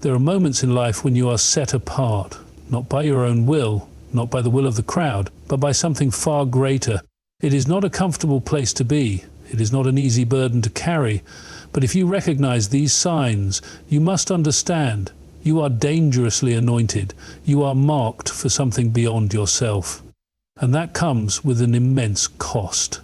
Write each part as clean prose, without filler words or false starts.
There are moments in life when you are set apart, not by your own will, not by the will of the crowd, but by something far greater. It is not a comfortable place to be. It is not an easy burden to carry. But if you recognize these signs, you must understand you are dangerously anointed. You are marked for something beyond yourself. And that comes with an immense cost.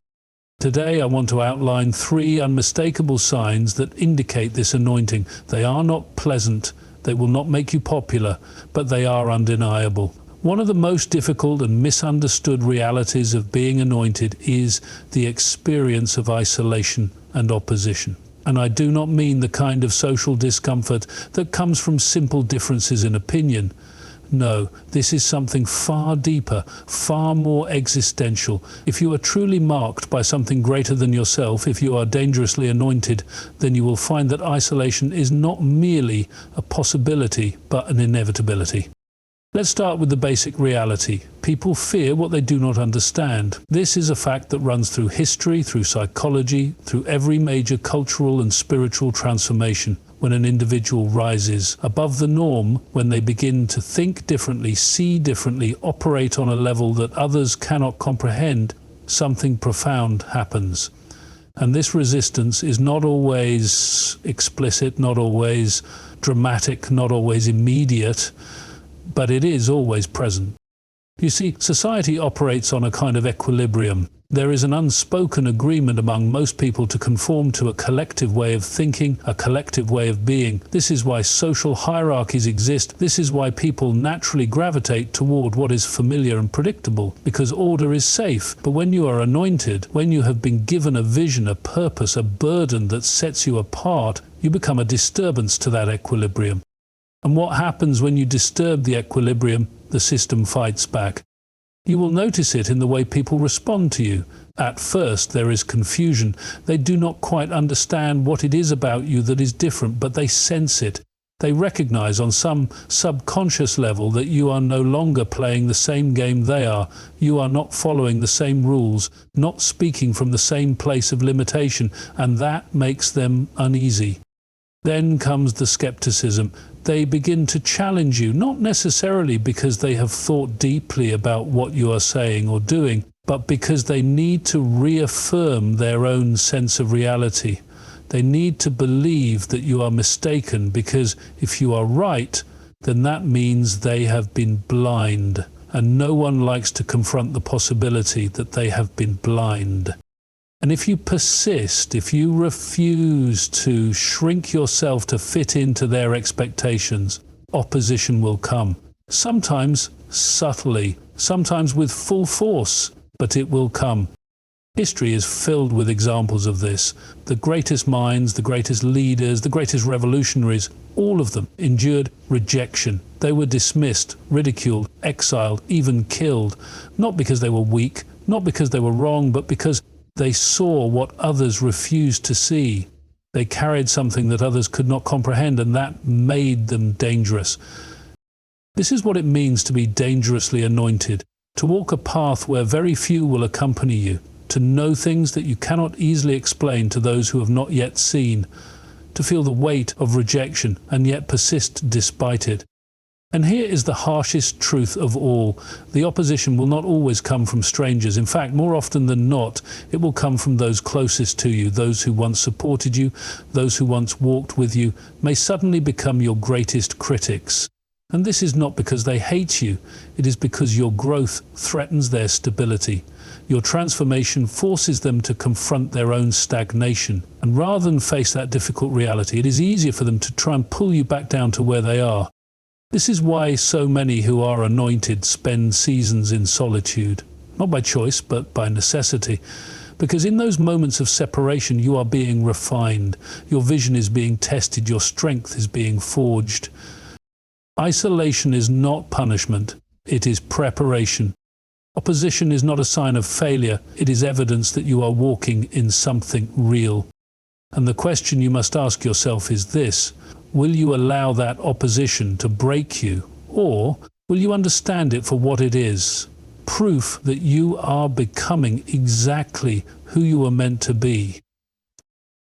Today I want to outline 3 unmistakable signs that indicate this anointing. They are not pleasant, they will not make you popular, but they are undeniable. One of the most difficult and misunderstood realities of being anointed is the experience of isolation and opposition. And I do not mean the kind of social discomfort that comes from simple differences in opinion. No, this is something far deeper, far more existential. If you are truly marked by something greater than yourself, if you are dangerously anointed, then you will find that isolation is not merely a possibility, but an inevitability. Let's start with the basic reality. People fear what they do not understand. This is a fact that runs through history, through psychology, through every major cultural and spiritual transformation. When an individual rises above the norm, when they begin to think differently, see differently, operate on a level that others cannot comprehend, something profound happens. And this resistance is not always explicit, not always dramatic, not always immediate, but it is always present. You see, society operates on a kind of equilibrium. There is an unspoken agreement among most people to conform to a collective way of thinking, a collective way of being. This is why social hierarchies exist. This is why people naturally gravitate toward what is familiar and predictable, because order is safe. But when you are anointed, when you have been given a vision, a purpose, a burden that sets you apart, you become a disturbance to that equilibrium. And what happens when you disturb the equilibrium? The system fights back. You will notice it in the way people respond to you. At first, there is confusion. They do not quite understand what it is about you that is different, but they sense it. They recognize on some subconscious level that you are no longer playing the same game they are. You are not following the same rules, not speaking from the same place of limitation, and that makes them uneasy. Then comes the skepticism. They begin to challenge you, not necessarily because they have thought deeply about what you are saying or doing, but because they need to reaffirm their own sense of reality. They need to believe that you are mistaken, because if you are right, then that means they have been blind, and no one likes to confront the possibility that they have been blind. And if you persist, if you refuse to shrink yourself to fit into their expectations, opposition will come. Sometimes subtly, sometimes with full force, but it will come. History is filled with examples of this. The greatest minds, the greatest leaders, the greatest revolutionaries, all of them endured rejection. They were dismissed, ridiculed, exiled, even killed, not because they were weak, not because they were wrong, but because they saw what others refused to see. They carried something that others could not comprehend, and that made them dangerous. This is what it means to be dangerously anointed, to walk a path where very few will accompany you, to know things that you cannot easily explain to those who have not yet seen, to feel the weight of rejection and yet persist despite it. And here is the harshest truth of all. The opposition will not always come from strangers. In fact, more often than not, it will come from those closest to you. Those who once supported you, those who once walked with you, may suddenly become your greatest critics. And this is not because they hate you. It is because your growth threatens their stability. Your transformation forces them to confront their own stagnation. And rather than face that difficult reality, it is easier for them to try and pull you back down to where they are. This is why so many who are anointed spend seasons in solitude, not by choice, but by necessity. Because in those moments of separation, you are being refined, your vision is being tested, your strength is being forged. Isolation is not punishment, it is preparation. Opposition is not a sign of failure, it is evidence that you are walking in something real. And the question you must ask yourself is this: will you allow that opposition to break you, or will you understand it for what it is? Proof that you are becoming exactly who you are meant to be.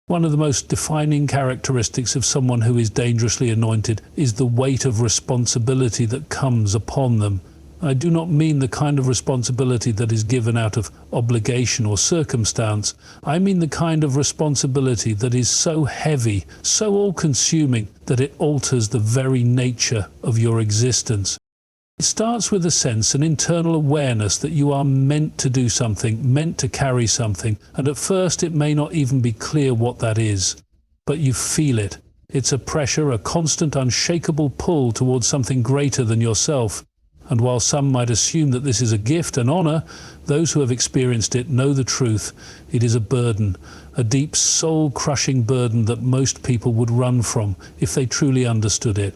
One of the most defining characteristics of someone who is dangerously anointed is the weight of responsibility that comes upon them. I do not mean the kind of responsibility that is given out of obligation or circumstance. I mean the kind of responsibility that is so heavy, so all-consuming, that it alters the very nature of your existence. It starts with a sense, an internal awareness that you are meant to do something, meant to carry something, and at first it may not even be clear what that is. But you feel it. It's a pressure, a constant, unshakable pull towards something greater than yourself. And while some might assume that this is a gift and honor, those who have experienced it know the truth. It is a burden, a deep, soul-crushing burden that most people would run from if they truly understood it.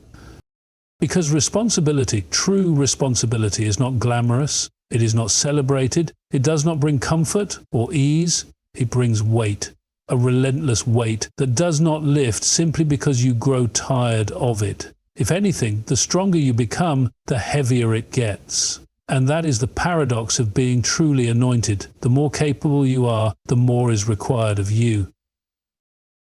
Because responsibility, true responsibility, is not glamorous, it is not celebrated, it does not bring comfort or ease, it brings weight, a relentless weight that does not lift simply because you grow tired of it. If anything, the stronger you become, the heavier it gets. And that is the paradox of being truly anointed. The more capable you are, the more is required of you.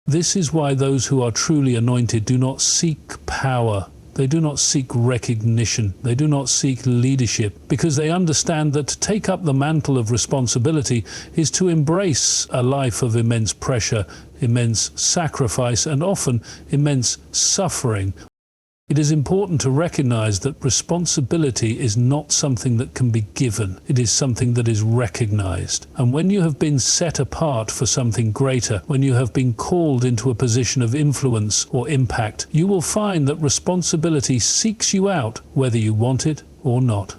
This is why those who are truly anointed do not seek power. They do not seek recognition. They do not seek leadership, because they understand that to take up the mantle of responsibility is to embrace a life of immense pressure, immense sacrifice, and often immense suffering. It is important to recognize that responsibility is not something that can be given. It is something that is recognized. And when you have been set apart for something greater, when you have been called into a position of influence or impact, you will find that responsibility seeks you out whether you want it or not.